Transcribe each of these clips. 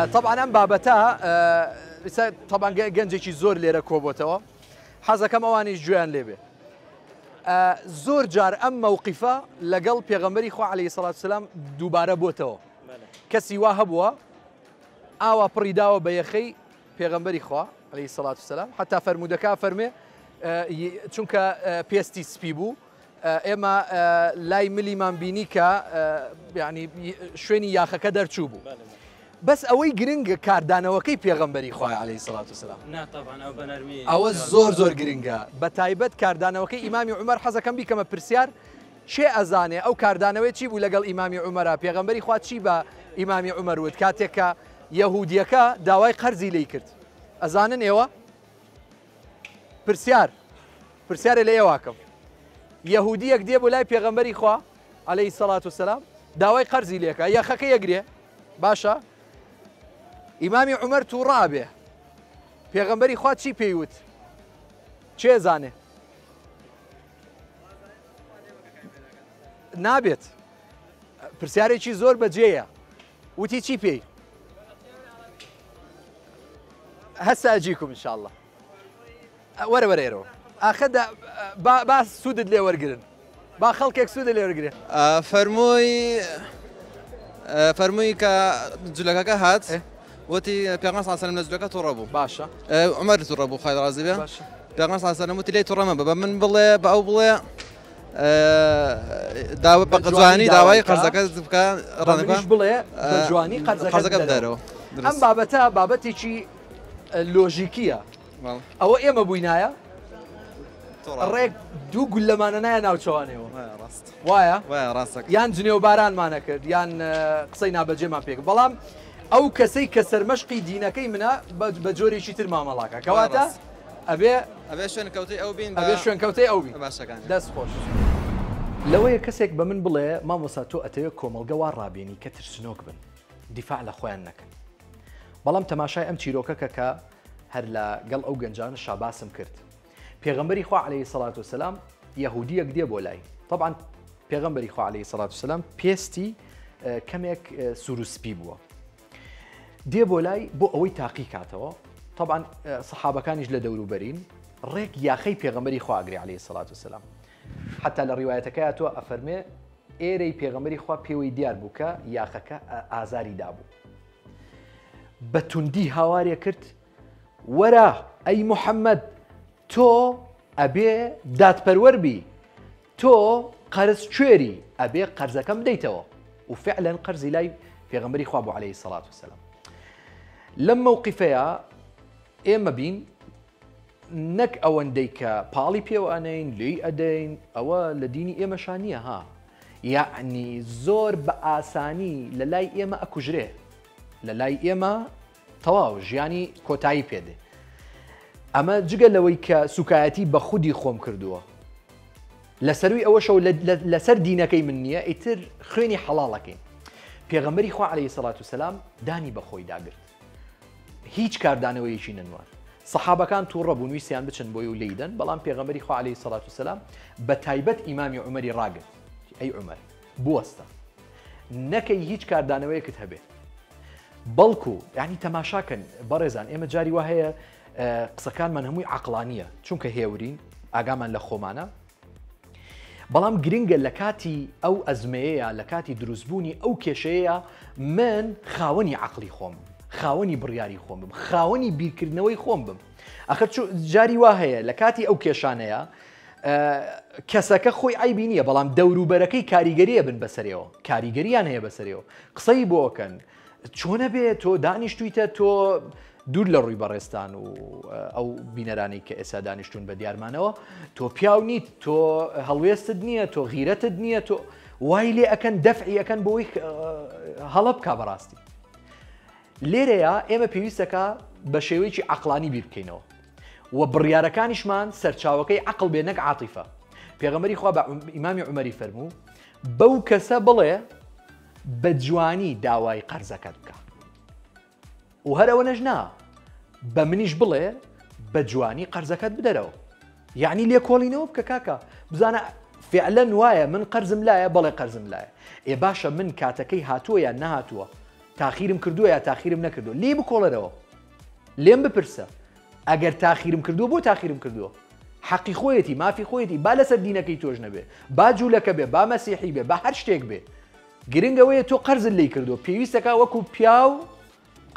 طبعا ئەم بابەتە طبعا گەنجێکی زۆر لێرە کۆبۆتەوە حەزەکەم ئەوانیش گوێیان لێبێ زۆر جار ئەم مەوقیفە لەگەڵ پێغەمبەری خوا عەلەیهی سەڵات وسەلام دووبارە بۆتەوە کەسی وا هەبووە ئاوا پڕیداوە بە یەخەی پێغەمبەری خوا عەلەیهی سەڵات وسەلام حتا فەرموودەکە فەرمێ چونکە پێستی سپی بوو ئێمە لای ملیمان بینی کە یعنی شوێنی یاخەکە دەرچوو بوو بەس ئەوەی گرنگە کاردانەوەکەی پێغەمبەری خوا عەلەیهی سەڵات وسەلام ئەوە زۆر گرنگە بە تایبەت کاردانەوەکەی ئیمامی عومەر حەزەکەم بیکەمە پرسیار چێ ئەزانێ ئەو کاردانەوەی چی بوو لەگەڵ ئیمامی عومەرە پێغەمبەری خوا چی بە ئیمامی عومەر وت کاتێکە یەهودیەکە داوای قەرزی لێی کرد ئەزانن ئێوە پرسیارە لە ئێواکەم یەهودیەک دێ بۆ لای پێغەمبەری خوا عەلەیهی سەڵات وسەلام داوای قەرزی لێکە یەخەکە یەگرێ باشە ئیمامی عومەر تووڕابێ پێغەمبەری خوا چی پێیوت چێ زانێ نابێت پرسیارێکی زۆر بەجێیە وتی چی پێی هەستا ئەجیکم انشاءالله وەرە وەرێرەوە ئاخەدا با سوودت لێ وەرگرن با خەڵکێک سوودە لێ وەرگرێ فەرمووی کە جولەکەکە هات وتی پێغەمبەر صلی الله علیه و سلم لە جولەکە تووڕە بوو باشە عومەر تووڕە بوو خوای ڕازی بێ پێغەمبەر صلی الله علیه و سلم وتی لێی تووڕە مەبە بە من بڵێ بە ئەو بڵێ بە جوانی داوای قەرزەکە بکە ڕەنگەش بڵێ بە جوانی قەرزەکە بدەرەوە ئەم بابەتە بابەتێکی لۆژیکیە ئەوە ئێمە بووینایە ڕێک دوو گول لەمانە نایە ناوچەوانەوە وایە یان جنێ و بارانمانە کرد یان قسەی نابەجێمان پێک بەڵام ئەو کەسەی کە سەرمەشقی دینەکەی منە بە جۆرێکی تر مامەڵاکە کەواتە ئەبێ شوێنکەوتەی ئەو بین ئەبێ شوێنکەوتەی ئەو بین باشەکان دەست خۆش لەوەیە کەسێک بە من بڵێ مامۆستا تۆ ئەتەوێت کۆمەڵگە وا ڕابێنی کە ترسنۆک بن دیفاع لە خۆیان نەکەن بەڵام تەماشای ئەم چیرۆکەکە کە هەر لەگەڵ ئەو گەنجانە شاباسم کرد پێغەمبەری خوا عەلەیهی سەڵات وسەلام یەهودیەک دێ بۆ لای طبعا پێغەمبەری خوا عەلەیهی سەڵات وسەلام پێستی کەمێک سوروسپی بووە دێ بۆ لای بۆ ئەوەی تاقی کاتەوە طبعا سەحابەکانیش لە دەوروبەرین ڕێک یاخەی پێغەمبەری خوا ئەگرێ عەلەیهی سەڵات وسەلام حتا لە ڕیوایەتەکەیە تۆ ئەفەرمێ ئێرەی پێغەمبەری خوا پێوەی دیار بوو کە یاخەکە ئازاری دابوو بە توندی هاوارێ کرد وەرە ئەی موحەممەد تۆ ئەبێ دادپەروەربی تۆ قەرز کوێری ئەبێ قەرزەکەم بدەیتەوە و فعلا قەرزی لای پێغەمبەری خوا بوو عەلەیهی سەڵات وسەلام لەم مەوقیفەیە ئێمە بین نەک ئەوەندەی کە پاڵی پێوانین لێی ئەدەین ئەوە لە دینی ئێمەشان نییە ها یعنی زۆر بە ئاسانی لە لای ئێمە ئەکوژرێ لە لای ئێمە تەواو ژیانی کۆتایی پێدێ ئەمە جگە لەوەی کە سوکایەتی بە خودی خۆم کردووە لەسەروی ئەوە شەو لەسەر دینەکەی من نییە ئیتر خوێنی حەڵاڵەکەین پێغەمبەری خوا عەلەیهی سەڵات وسەلام دانی بە خۆی داگرت هیچ کاردانەوەیەکی نەنوان سەحابەکان تووڕە بوون ویسیان بچن بۆی و لێیدەن بەڵام پێغەمبەری خوا عەلەیهی سەڵات وسەلام بە تایبەت ئیمامی عومەری ڕاگرت ئەی عومەر بوەستە نەکەی هیچ کاردانەوەیەکت هەبێ بەڵکو یعنی تەماشاکەن بەڕێزان ئێمە جاری وا هەیە قسەکانمان هەمووی عەقڵانیە چونکە هێورین ئاگامان لە خۆمانە بەڵام گرنگە لە کاتی ئەو ئەزمەیەیە لە کاتی دروستبوونی ئەو کێشەیە من خاوەنی عەقڵی خۆم خاوەنی بڕیاری خۆم بم خاوەنی بیرکردنەوەی خۆم بم ئەخر جاری وا هەیە لە کاتی ئەو کێشانەیە کەسەکە خۆی عیبی نییە بەڵام دەوروبەرەکەی کاریگەریە بن بەسەرەوە کاریگەریان هەیە بەسەرەوە قسەی بۆکەن چۆنە بێت تۆ دانیشتویتە تۆ دوور لە ڕووی بەڕێستان و ئەو بینەرانی کە ئێستا دانیشتون بە دیارمانەوە تۆ پیاو نیت تۆ هەڵوێستت نییە تۆ غیرەتت نییە تۆ وای لێ ئەەکەن دەفعی ئەەکەن بۆی هەڵە بکا بەڕاستی لێرەیە ئێمە پێویستەکە بە شێوەیەکی عەقڵانی بیر بکەینەوە و بڕیارەکانیشمان سەرچاوەکەی عەقڵ بێ نەک عاتیفە پێغەمبەری خوا بە ئیمامی عومەری فەرموو بەو کەسە بڵێ بە جوانی داوای قەرزەکەت بکە و هەرەوە نەژنا بە منیش بڵێ بە جوانی قەرزەکەت بدەرەوە یعنی لێ کۆڵینەوە بکە کاکە بزانە فعلا وایە من قەرزم لایە بەڵێ قەرزم لایە ئێ باشە من کاتەکەی هاتووە یان نەهاتووە تاخیرم کردووە یا تاخیرم نەکردو لێ بکۆڵەرەوە لێم بپرسە ئەگەر تاخیرم کردووە بۆ تاخیرم کردووە حەقی خۆیەتی مافی خۆیەتی با لەسەر دینەکەی تۆش نەبێ با جوولەکە بێ با مەسیحی بێ با هەر شتێک بێ گرنگەوەیە تۆ قەرزت لی کردو پێویستەکە وەکو پیا و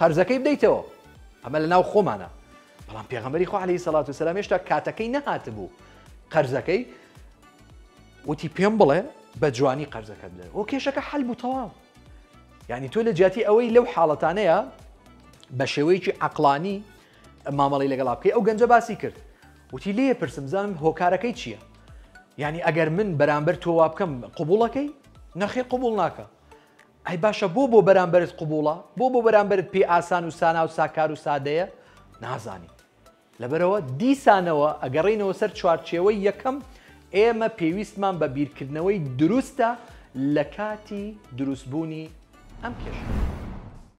قەرزەکەی بدەیتەوە ئەمە لە ناو خۆمانە بەڵام پێغەمبەری خوا عەلەیهی سەڵات وسەلام هێشتا کاتەکەی نەهات بوو قەرزەکەی وتی پێم بڵێ بە جوانی قەرزەکەت بدە ئەو کێشەکە حەل بوو تەواو یعنی تۆ لە جیاتی ئەوەی لەو حاڵەتانەیە بە شێوەیەکی عەقڵانی مامەڵەی لەگەڵا بکەی ئەو گەنجە باسی کرد وتی لێ پرسم زانم هۆکارەکەی چییە یعنی ئەگەر من بەرامبەر تۆ وا بکەم قبوڵەکەی نەخێر قبول ناکە ئەی باشە بۆ بەرامبەرت قبوڵە بۆ بەرامبەرت پێی ئاسان و سانا و ساکار و سادەیە نازانی لەبەرەوە دیسانەوە ئەگەڕێنەوە سەر چوارچێوەی یەکەم ئێمە پێویستمان بە بیرکردنەوەی دروستە لە کاتی دروستبوونی ئەم کێشە.